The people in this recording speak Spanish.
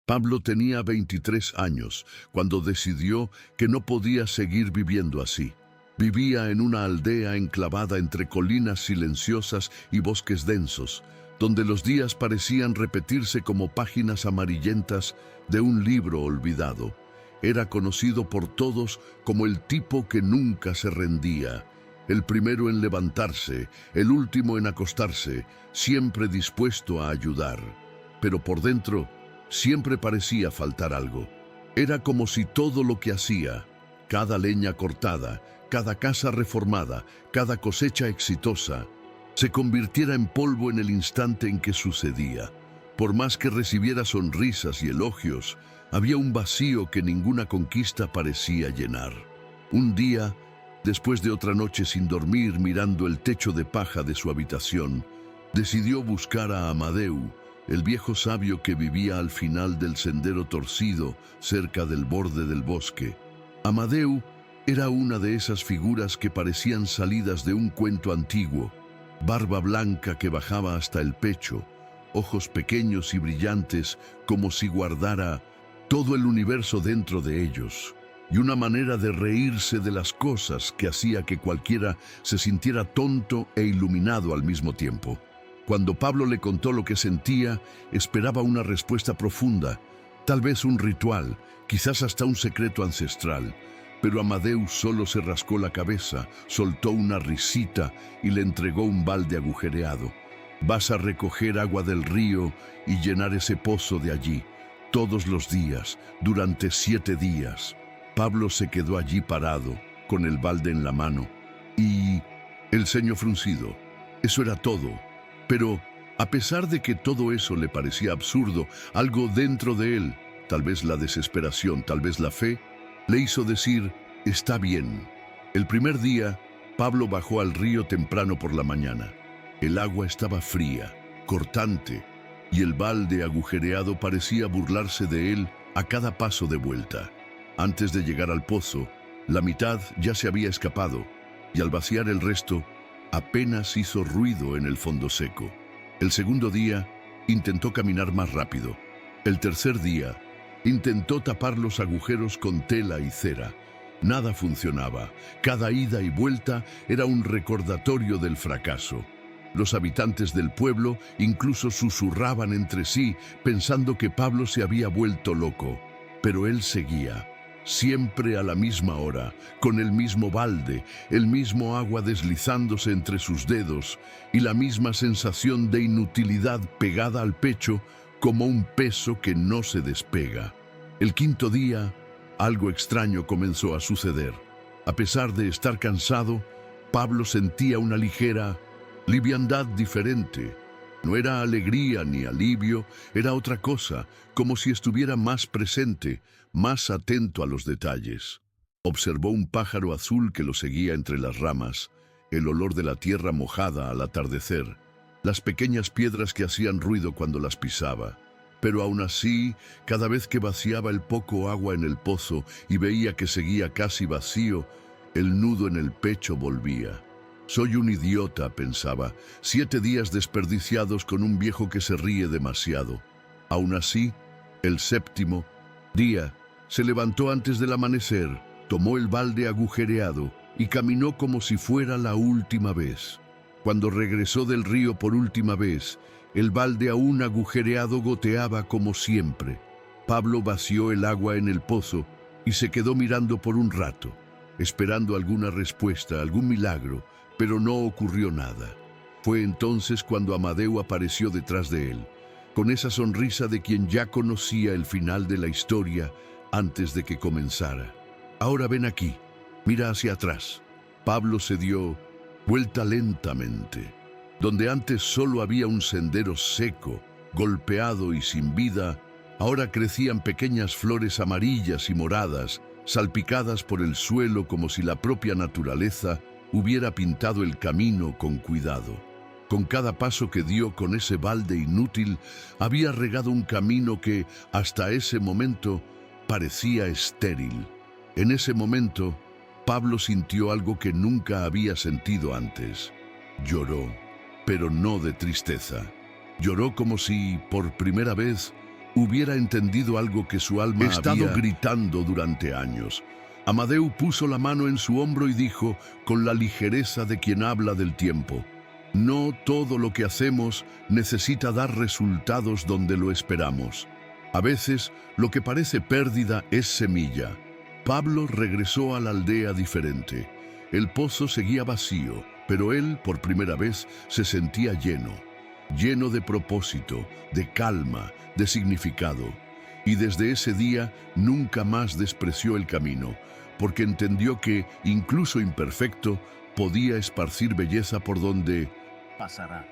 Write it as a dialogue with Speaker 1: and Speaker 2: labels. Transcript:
Speaker 1: Pablo tenía 23 años cuando decidió que no podía seguir viviendo así. Vivía en una aldea enclavada entre colinas silenciosas y bosques densos, donde los días parecían repetirse como páginas amarillentas de un libro olvidado. Era conocido por todos como el tipo que nunca se rendía, el primero en levantarse, el último en acostarse, siempre dispuesto a ayudar. Pero por dentro siempre parecía faltar algo. Era como si todo lo que hacía, cada leña cortada, cada casa reformada, cada cosecha exitosa, se convirtiera en polvo en el instante en que sucedía. Por más que recibiera sonrisas y elogios, había un vacío que ninguna conquista parecía llenar. Un día, después de otra noche sin dormir mirando el techo de paja de su habitación, decidió buscar a Amadeu, el viejo sabio que vivía al final del sendero torcido cerca del borde del bosque. Amadeu era una de esas figuras que parecían salidas de un cuento antiguo, barba blanca que bajaba hasta el pecho, ojos pequeños y brillantes como si guardara todo el universo dentro de ellos, y una manera de reírse de las cosas que hacía que cualquiera se sintiera tonto e iluminado al mismo tiempo. Cuando Pablo le contó lo que sentía, esperaba una respuesta profunda, tal vez un ritual, quizás hasta un secreto ancestral. Pero Amadeu solo se rascó la cabeza, soltó una risita y le entregó un balde agujereado. «Vas a recoger agua del río y llenar ese pozo de allí, todos los días, durante 7 días». Pablo se quedó allí parado, con el balde en la mano, y el ceño fruncido. Eso era todo. Pero, a pesar de que todo eso le parecía absurdo, algo dentro de él, tal vez la desesperación, tal vez la fe, le hizo decir, «Está bien». El primer día, Pablo bajó al río temprano por la mañana. El agua estaba fría, cortante, y el balde agujereado parecía burlarse de él a cada paso de vuelta. Antes de llegar al pozo, la mitad ya se había escapado, y al vaciar el resto, apenas hizo ruido en el fondo seco. El segundo día, intentó caminar más rápido. El tercer día, intentó tapar los agujeros con tela y cera. Nada funcionaba. Cada ida y vuelta era un recordatorio del fracaso. Los habitantes del pueblo incluso susurraban entre sí, pensando que Pablo se había vuelto loco. Pero él seguía. Siempre a la misma hora, con el mismo balde, el mismo agua deslizándose entre sus dedos y la misma sensación de inutilidad pegada al pecho como un peso que no se despega. El quinto día, algo extraño comenzó a suceder. A pesar de estar cansado, Pablo sentía una ligera liviandad diferente. No era alegría ni alivio, era otra cosa, como si estuviera más presente, más atento a los detalles. Observó un pájaro azul que lo seguía entre las ramas, el olor de la tierra mojada al atardecer, las pequeñas piedras que hacían ruido cuando las pisaba. Pero aún así, cada vez que vaciaba el poco agua en el pozo y veía que seguía casi vacío, el nudo en el pecho volvía. «Soy un idiota», pensaba, 7 días desperdiciados con un viejo que se ríe demasiado. Aún así, el séptimo día se levantó antes del amanecer, tomó el balde agujereado y caminó como si fuera la última vez. Cuando regresó del río por última vez, el balde aún agujereado goteaba como siempre. Pablo vació el agua en el pozo y se quedó mirando por un rato, esperando alguna respuesta, algún milagro, pero no ocurrió nada. Fue entonces cuando Amadeu apareció detrás de él, con esa sonrisa de quien ya conocía el final de la historia antes de que comenzara. «Ahora ven aquí, mira hacia atrás». Pablo se dio vuelta lentamente. Donde antes solo había un sendero seco, golpeado y sin vida, ahora crecían pequeñas flores amarillas y moradas, salpicadas por el suelo como si la propia naturaleza hubiera pintado el camino con cuidado. Con cada paso que dio con ese balde inútil, había regado un camino que, hasta ese momento, parecía estéril. En ese momento, Pablo sintió algo que nunca había sentido antes. Lloró, pero no de tristeza. Lloró como si, por primera vez, hubiera entendido algo que su alma había estado gritando durante años. Amadeu puso la mano en su hombro y dijo, con la ligereza de quien habla del tiempo: no todo lo que hacemos necesita dar resultados donde lo esperamos. A veces, lo que parece pérdida es semilla. Pablo regresó a la aldea diferente. El pozo seguía vacío, pero él, por primera vez, se sentía lleno de propósito, de calma, de significado. Y desde ese día nunca más despreció el camino, porque entendió que, incluso imperfecto, podía esparcir belleza por donde
Speaker 2: pasará.